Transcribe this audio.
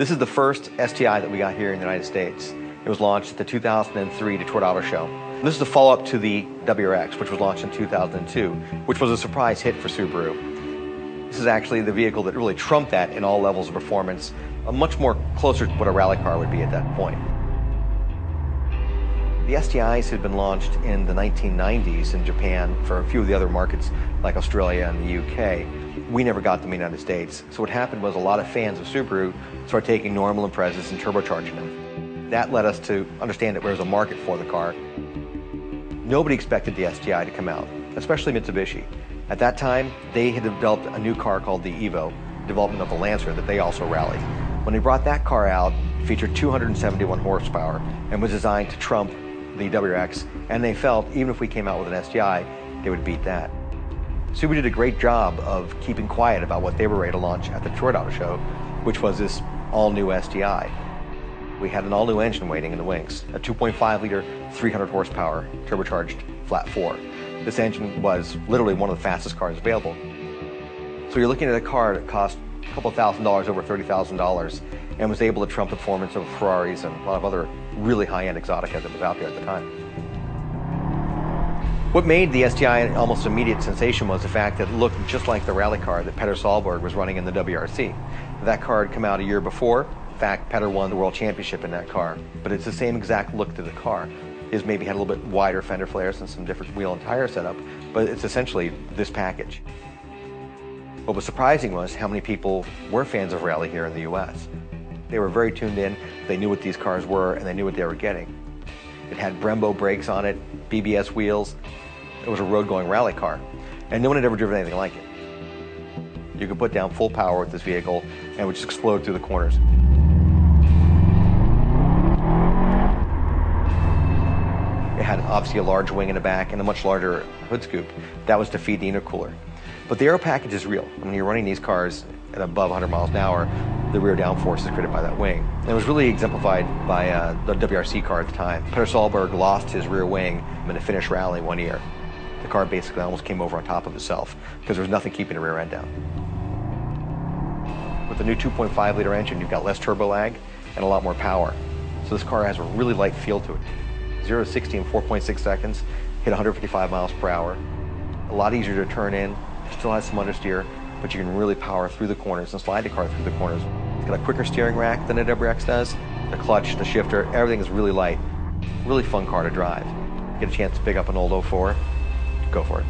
This is the first STI that we got here in the United States. It was launched at the 2003 Detroit Auto Show. This is the follow-up to the WRX, which was launched in 2002, which was a surprise hit for Subaru. This is actually the vehicle that really trumped that in all levels of performance, much more closer to what a rally car would be at that point. The STIs had been launched in the 1990s in Japan for a few of the other markets like Australia and the UK. We never got them in the United States. So what happened was a lot of fans of Subaru started taking normal Imprezas and turbocharging them. That led us to understand that there was a market for the car. Nobody expected the STI to come out, especially Mitsubishi. At that time, they had developed a new car called the Evo, development of the Lancer that they also rallied. When they brought that car out, it featured 271 horsepower and was designed to trump the WRX, and they felt even if we came out with an STI, they would beat that. Subaru did a great job of keeping quiet about what they were ready to launch at the Detroit Auto Show, which was this all-new STI. We had an all-new engine waiting in the wings, a 2.5-liter, 300 horsepower, turbocharged flat 4. This engine was literally one of the fastest cars available. So you're looking at a car that cost a couple $1,000, over $30,000, and was able to trump the performance of Ferraris and a lot of other really high-end exotica that was out there at the time. What made the STI an almost immediate sensation was the fact that it looked just like the rally car that Petter Solberg was running in the WRC. That car had come out a year before. In fact, Petter won the world championship in that car, but it's the same exact look to the car. His maybe had a little bit wider fender flares and some different wheel and tire setup, but it's essentially this package. What was surprising was how many people were fans of rally here in the US. They were very tuned in, they knew what these cars were, and they knew what they were getting. It had Brembo brakes on it, BBS wheels. It was a road-going rally car, and no one had ever driven anything like it. You could put down full power with this vehicle, and it would just explode through the corners. It had obviously a large wing in the back and a much larger hood scoop. That was to feed the intercooler. But the aero package is real. When you're running these cars at above 100 miles an hour, the rear downforce is created by that wing. And it was really exemplified by the WRC car at the time. Petter Solberg lost his rear wing in a Finnish rally one year. The car basically almost came over on top of itself because there was nothing keeping the rear end down. With the new 2.5-liter engine, you've got less turbo lag and a lot more power. So this car has a really light feel to it. 0 to 60 in 4.6 seconds, hit 155 miles per hour. A lot easier to turn in, still has some understeer, but you can really power through the corners and slide the car through the corners. It's got a quicker steering rack than a WRX does. The clutch, the shifter, everything is really light. Really fun car to drive. Get a chance to pick up an old 04, go for it.